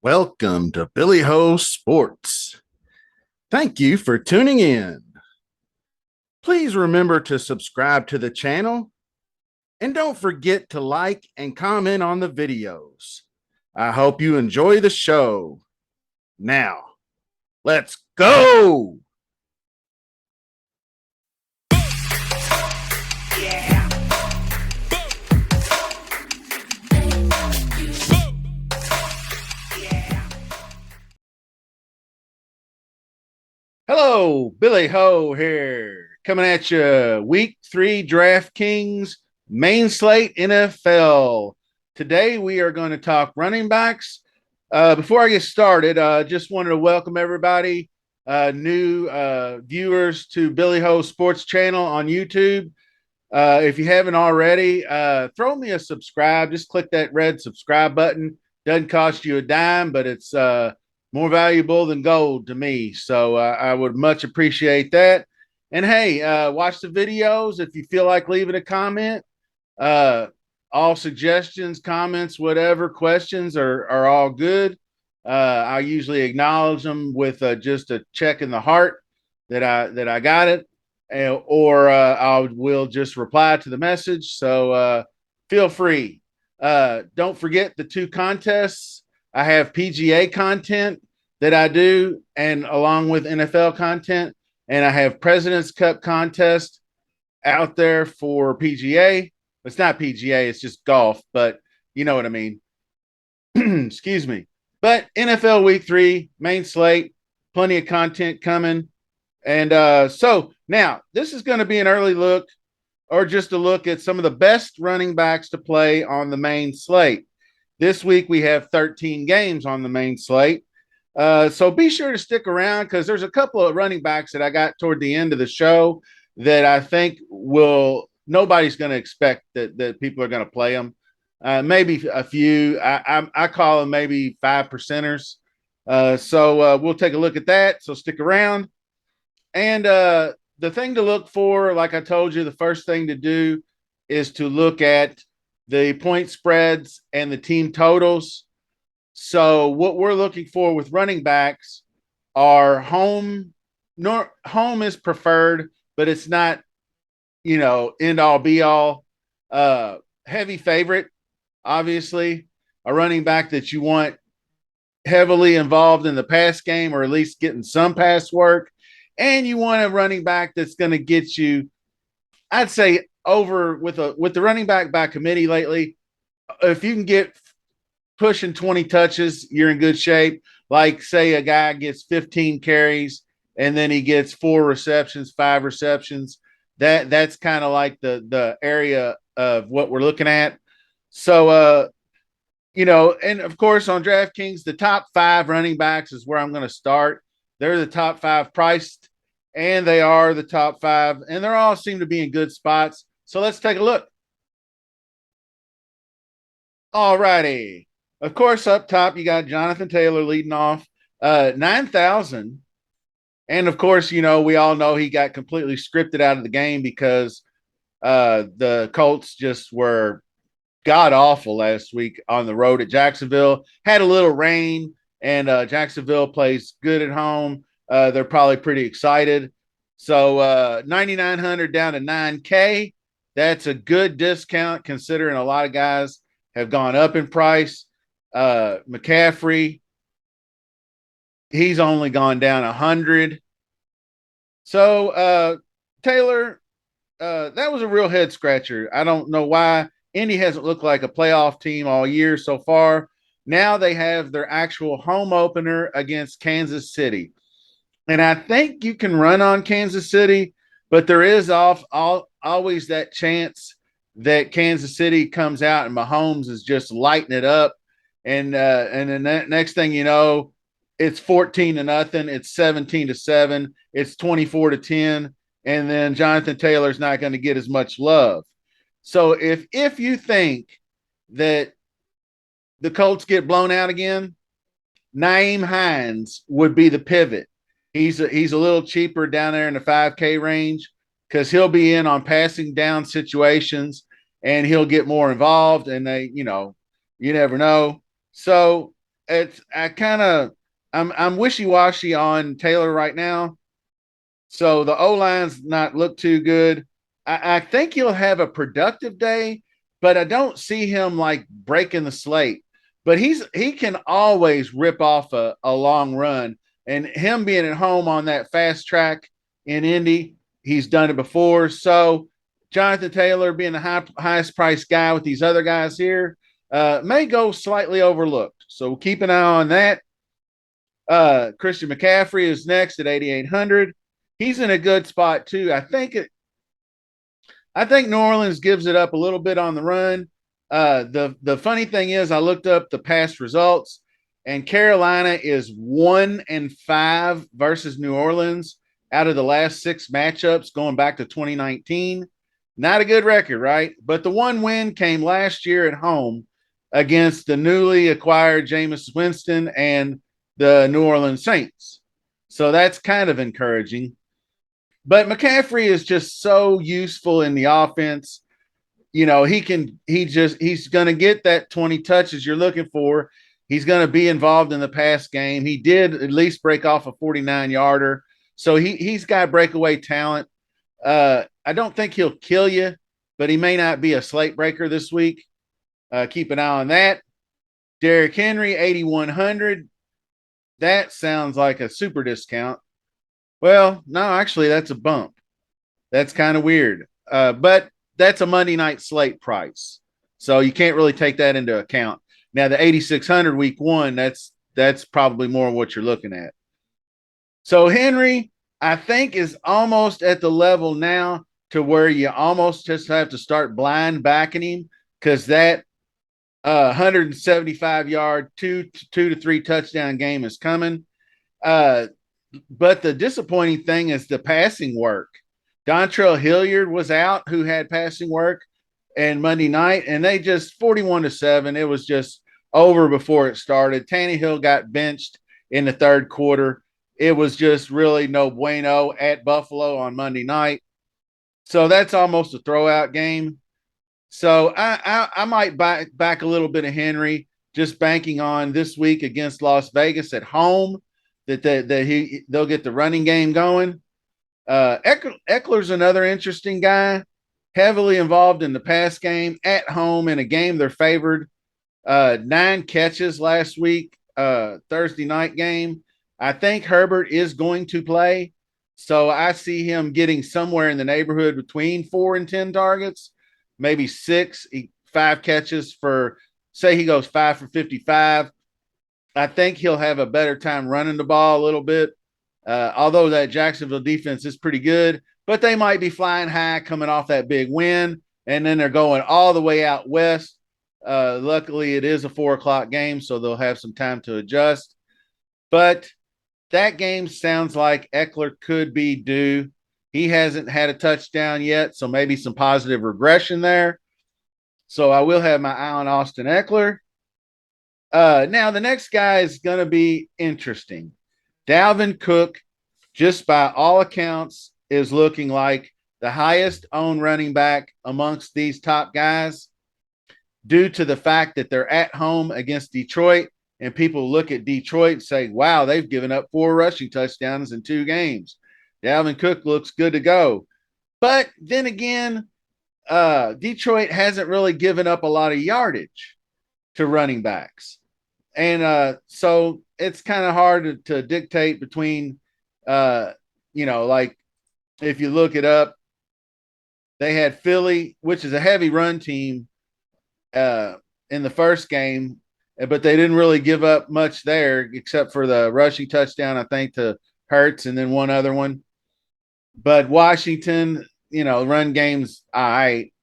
Welcome to Billy Ho Sports. Thank you for tuning in. Please remember to subscribe to the channel and don't forget to like and comment on the videos. I hope you enjoy the show. Now, let's go. Hello, Billy Ho here, coming at you week 3 DraftKings Main Slate NFL. Today we are going to talk running backs. Before I get started, just wanted to welcome everybody, new viewers to Billy Ho Sports channel on YouTube. If you haven't already, throw me a subscribe. Just click that red subscribe button. Doesn't cost you a dime, but it's more valuable than gold to me. So I would much appreciate that. And hey, watch the videos. If you feel like leaving a comment, uh, all suggestions, comments, whatever, questions are all good. I usually acknowledge them with just a check in the heart that I got it, or I will just reply to the message. So feel free. Don't forget the 2 contests. I have PGA content that I do, and along with NFL content, and I have President's Cup contest out there for PGA. It's not PGA, it's just golf, but you know what I mean. Excuse me. But NFL Week 3, main slate, plenty of content coming. And so now this is going to be an early look or just a look at some of the best running backs to play on the main slate. This week we have 13 games on the main slate. So be sure to stick around because there's a couple of running backs that I got toward the end of the show that I think nobody's going to expect that people are going to play them. Maybe a few. I call them maybe 5%ers. So we'll take a look at that. So stick around. And the thing to look for, like I told you, the first thing to do is to look at the point spreads and the team totals. So what we're looking for with running backs are home. Home is preferred, but it's not, end all be all. Heavy favorite, obviously, a running back that you want heavily involved in the pass game or at least getting some pass work. And you want a running back that's going to get you, I'd say, over with the running back by committee lately. If you can get pushing 20 touches, you're in good shape. Like, say, a guy gets 15 carries and then he gets 4 receptions, 5 receptions. That's kind of like the area of what we're looking at. So, and of course on DraftKings, the top 5 running backs is where I'm going to start. They're the top 5 priced, and they are the top 5, and they're all seem to be in good spots. So let's take a look. All righty. Of course, up top, you got Jonathan Taylor leading off, 9,000. And of course, we all know he got completely scripted out of the game because the Colts just were god awful last week on the road at Jacksonville. Had a little rain, and Jacksonville plays good at home. They're probably pretty excited. So 9,900 down to 9K. That's a good discount considering a lot of guys have gone up in price. McCaffrey, he's only gone down 100. So Taylor, that was a real head scratcher. I don't know why Indy hasn't looked like a playoff team all year so far. Now they have their actual home opener against Kansas City. And I think you can run on Kansas City, but there is always that chance that Kansas City comes out and Mahomes is just lighting it up. And then next thing you know, it's 14-0, it's 17-7, it's 24-10, and then Jonathan Taylor's not going to get as much love. So if you think that the Colts get blown out again, Nyheim Hines would be the pivot. He's a little cheaper down there in the 5K range because he'll be in on passing down situations and he'll get more involved. And you never know. So it's I kind of I'm wishy-washy on Taylor right now. So the O line's not look too good. I think he'll have a productive day, but I don't see him like breaking the slate. But he can always rip off a long run. And him being at home on that fast track in Indy, he's done it before. So Jonathan Taylor being the highest priced guy with these other guys here may go slightly overlooked. So keep an eye on that. Christian McCaffrey is next at 8,800. He's in a good spot too. I think New Orleans gives it up a little bit on the run. The funny thing is, I looked up the past results, and Carolina is 1-5 versus New Orleans out of the last 6 matchups going back to 2019. Not a good record, right? But the one win came last year at home against the newly acquired Jameis Winston and the New Orleans Saints. So that's kind of encouraging. But McCaffrey is just so useful in the offense. You know, he's going to get that 20 touches you're looking for. He's going to be involved in the pass game. He did at least break off a 49-yarder. So he's got breakaway talent. I don't think he'll kill you, but he may not be a slate breaker this week. Keep an eye on that. Derrick Henry, 8,100. That sounds like a super discount. Well, no, actually, that's a bump. That's kind of weird. But that's a Monday night slate price. So you can't really take that into account. Now, the 8,600 week one, that's probably more what you're looking at. So Henry, I think, is almost at the level now to where you almost just have to start blind backing him because that 175-yard, two to three touchdown game is coming. But the disappointing thing is the passing work. Dontrell Hilliard was out, who had passing work, and Monday night, and they just 41-7. It was just over before it started. Tannehill got benched in the third quarter. It was just really no bueno at Buffalo on Monday night. So that's almost a throwout game. So I might back a little bit of Henry, just banking on this week against Las Vegas at home that they'll get the running game going. Ekeler's another interesting guy, heavily involved in the pass game at home in a game they're favored. 9 catches last week, Thursday night game. I think Herbert is going to play, so I see him getting somewhere in the neighborhood between 4 and 10 targets, maybe 5 catches for, say he goes 5 for 55. I think he'll have a better time running the ball a little bit. Although that Jacksonville defense is pretty good, but they might be flying high coming off that big win, and then they're going all the way out west. Luckily, it is a 4:00 game, so they'll have some time to adjust. But that game sounds like Ekeler could be due. He hasn't had a touchdown yet, so maybe some positive regression there. So I will have my eye on Austin Ekeler. Now, the next guy is going to be interesting. Dalvin Cook, just by all accounts, is looking like the highest owned running back amongst these top guys due to the fact that they're at home against Detroit. And people look at Detroit and say, wow, they've given up 4 rushing touchdowns in 2 games. Dalvin Cook looks good to go. But then again, Detroit hasn't really given up a lot of yardage to running backs. And so it's kind of hard to dictate between, like if you look it up, they had Philly, which is a heavy run team in the first game, but they didn't really give up much there except for the rushing touchdown, I think, to Hurts and then one other one. But Washington, run games, all right.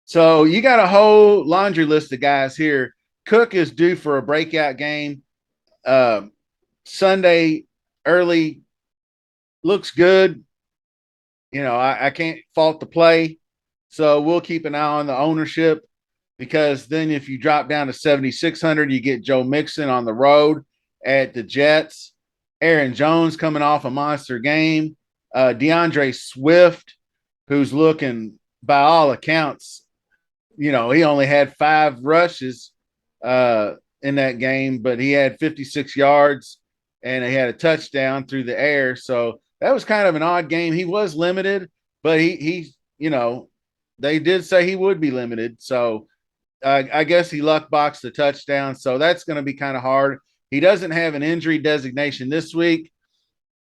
So you got a whole laundry list of guys here. Cook is due for a breakout game. Sunday early looks good. I can't fault the play. So we'll keep an eye on the ownership because then if you drop down to 7,600, you get Joe Mixon on the road at the Jets. Aaron Jones coming off a monster game. DeAndre Swift, who's looking, by all accounts, he only had 5 rushes in that game, but he had 56 yards and he had a touchdown through the air. So that was kind of an odd game. He was limited, but he they did say he would be limited. So I guess he luck boxed the touchdown. So that's going to be kind of hard. He doesn't have an injury designation this week,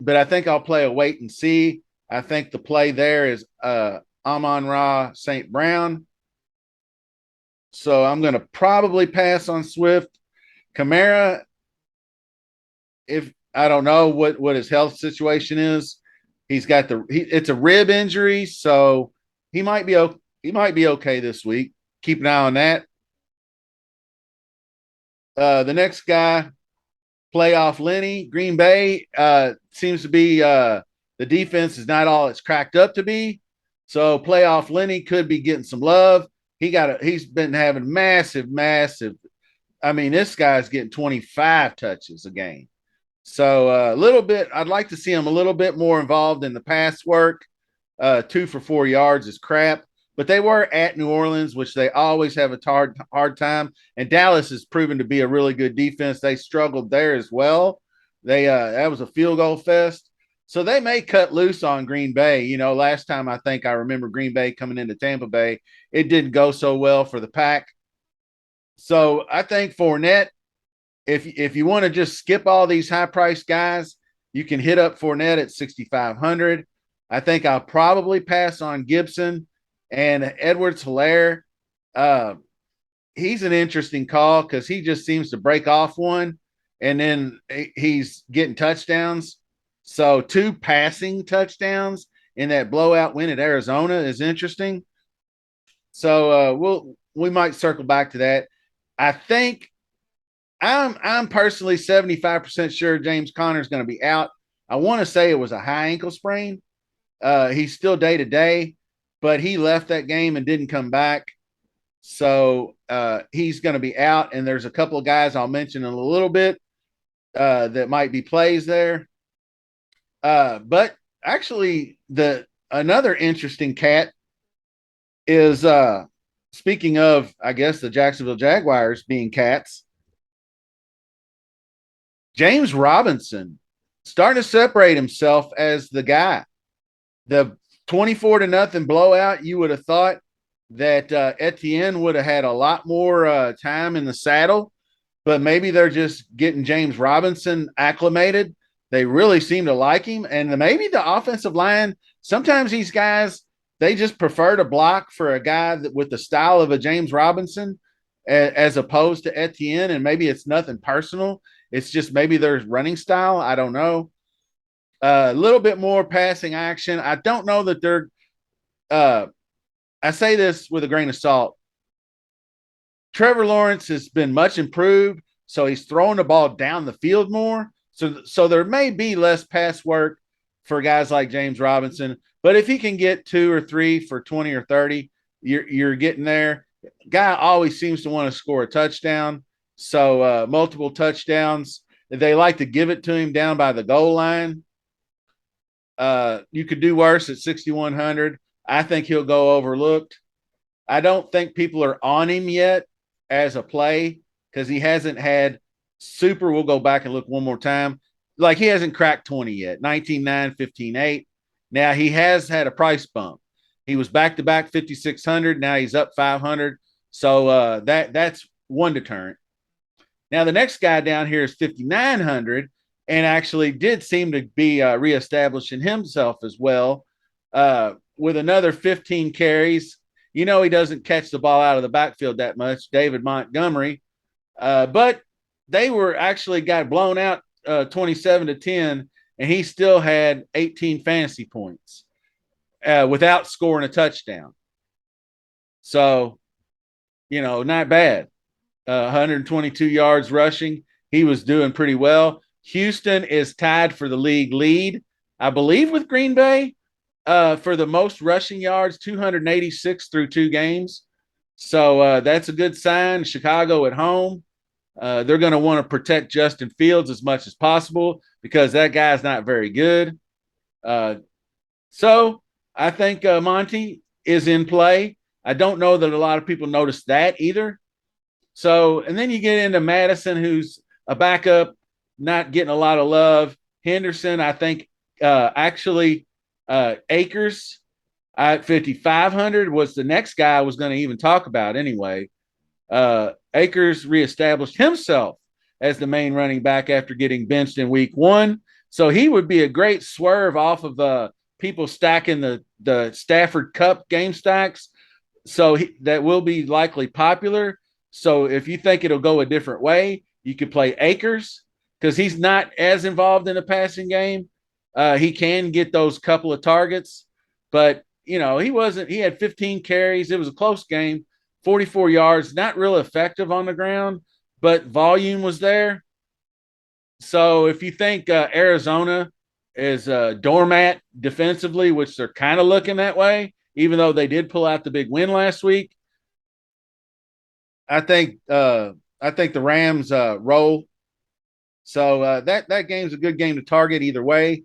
but I think I'll play a wait and see. I think the play there is Amon-Ra St. Brown. So I'm going to probably pass on Swift. Kamara, if I don't know what his health situation is, he's got it's a rib injury, so he might be okay this week. Keep an eye on that. The next guy, playoff Lenny, Green Bay, seems to be the defense is not all it's cracked up to be. So playoff Lenny could be getting some love. He's been having massive. I mean, this guy's getting 25 touches a game. So a little bit, I'd like to see him a little bit more involved in the pass work. 2 for 4 yards is crap, but they were at New Orleans, which they always have a hard time. And Dallas has proven to be a really good defense. They struggled there as well. That was a field goal fest. So they may cut loose on Green Bay. You know, last time I think I remember Green Bay coming into Tampa Bay, it didn't go so well for the Pack. So I think Fournette, if you want to just skip all these high priced guys, you can hit up Fournette at 6,500. I think I'll probably pass on Gibson and Edwards-Helaire. He's an interesting call because he just seems to break off one, and then he's getting touchdowns. So 2 passing touchdowns in that blowout win at Arizona is interesting. So we might circle back to that. I think I'm personally 75% sure James Conner is going to be out. I want to say it was a high ankle sprain. He's still day to day, but he left that game and didn't come back. So he's going to be out. And there's a couple of guys I'll mention in a little bit that might be plays there. But actually, another interesting cat is speaking of, I guess, the Jacksonville Jaguars being cats. James Robinson starting to separate himself as the guy. The 24-0 blowout, you would have thought that Etienne would have had a lot more time in the saddle, but maybe they're just getting James Robinson acclimated. They really seem to like him. And maybe the offensive line, sometimes these guys, they just prefer to block for a guy with the style of a James Robinson as opposed to Etienne. And maybe it's nothing personal. It's just maybe their running style. I don't know. A little bit more passing action. I don't know that they're I say this with a grain of salt. Trevor Lawrence has been much improved, so he's throwing the ball down the field more. So there may be less pass work for guys like James Robinson, but if he can get 2 or 3 for 20 or 30, you're getting there. Guy always seems to want to score a touchdown. So multiple touchdowns. They like to give it to him down by the goal line. You could do worse at 6,100. I think he'll go overlooked. I don't think people are on him yet as a play because he hasn't had super. We'll go back and look one more time. Like he hasn't cracked 20 yet. 19.9, 15.8. Now he has had a price bump. He was back-to-back 5,600. Now he's up 500. So that's one deterrent. Now the next guy down here is 5,900 and actually did seem to be reestablishing himself as well with another 15 carries. You know, he doesn't catch the ball out of the backfield that much, David Montgomery. But they were actually got blown out 27-10, and he still had 18 fantasy points without scoring a touchdown. So, you know, not bad. 122 yards rushing. He was doing pretty well. Houston is tied for the league lead, I believe, with Green Bay for the most rushing yards, 286 through 2 games. So that's a good sign. Chicago at home. They're going to want to protect Justin Fields as much as possible because that guy's not very good. So I think Monty is in play. I don't know that a lot of people noticed that either. So, and then you get into Madison, who's a backup, not getting a lot of love. Henderson, I think, Akers at 5,500 was the next guy I was going to even talk about anyway. Akers reestablished himself as the main running back after getting benched in week 1. So he would be a great swerve off of people stacking the Stafford Cup game stacks. So that will be likely popular. So if you think it'll go a different way, you could play Akers because he's not as involved in the passing game. He can get those couple of targets, but he had 15 carries. It was a close game, 44 yards, not real effective on the ground, but volume was there. So if you think Arizona is a doormat defensively, which they're kind of looking that way, even though they did pull out the big win last week, I think the Rams roll. So that game's a good game to target either way,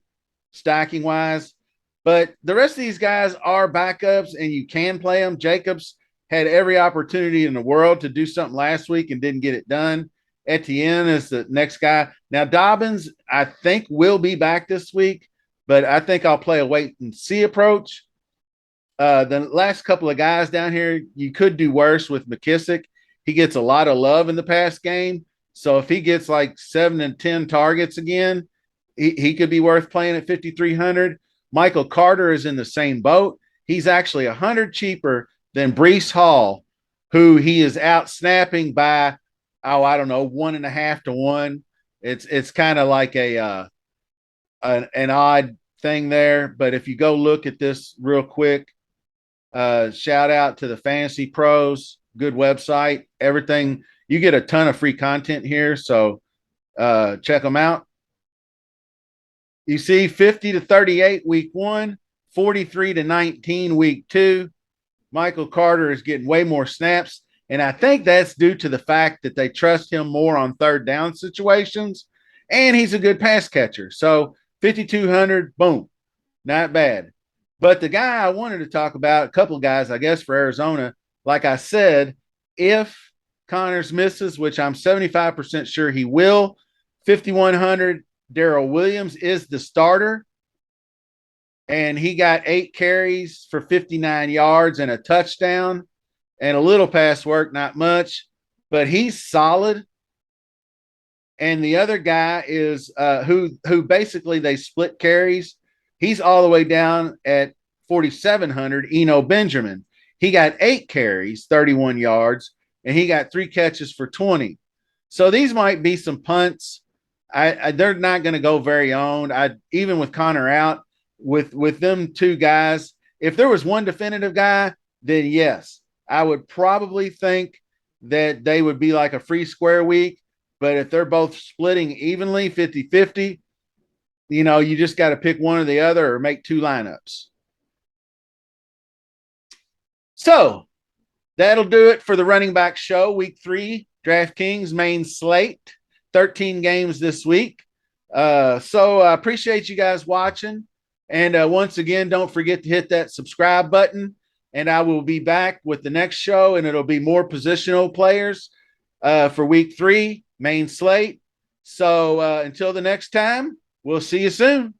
stacking wise. But the rest of these guys are backups, and you can play them. Jacobs had every opportunity in the world to do something last week and didn't get it done. Etienne is the next guy. Now, Dobbins, I think, will be back this week, but I think I'll play a wait and see approach. The last couple of guys down here, you could do worse with McKissick. He gets a lot of love in the past game. So if he gets like 7 and 10 targets again, he could be worth playing at 5,300. Michael Carter is in the same boat. He's actually 100 cheaper than Breece Hall, who he is out snapping by, I don't know, 1.5 to 1. It's kind of like an odd thing there. But if you go look at this real quick, shout out to the Fantasy Pros, good website. Everything, you get a ton of free content here, so check them out. You see 50 to 38 week 1, 43 to 19 week 2. Michael Carter is getting way more snaps, and I think that's due to the fact that they trust him more on third down situations, and he's a good pass catcher. So 5,200, boom, not bad. But the guy I wanted to talk about, a couple of guys, I guess, for Arizona, like I said, if Connors misses, which I'm 75% sure he will, 5,100, Darrel Williams is the starter, and he got 8 carries for 59 yards and a touchdown and a little pass work, not much, but he's solid. And the other guy is who basically they split carries. He's all the way down at 4,700, Eno Benjamin. He got 8 carries, 31 yards, and he got 3 catches for 20. So these might be some punts. They're not going to go very owned. Even with Connor out, with them 2 guys, if there was one definitive guy, then yes, I would probably think that they would be like a free square week. But if they're both splitting evenly, 50-50, you just got to pick one or the other or make 2 lineups. So that'll do it for the running back show, week 3, DraftKings main slate. 13 games this week. So I appreciate you guys watching. And once again, don't forget to hit that subscribe button. And I will be back with the next show, and it'll be more positional players for week 3, main slate. So until the next time, we'll see you soon.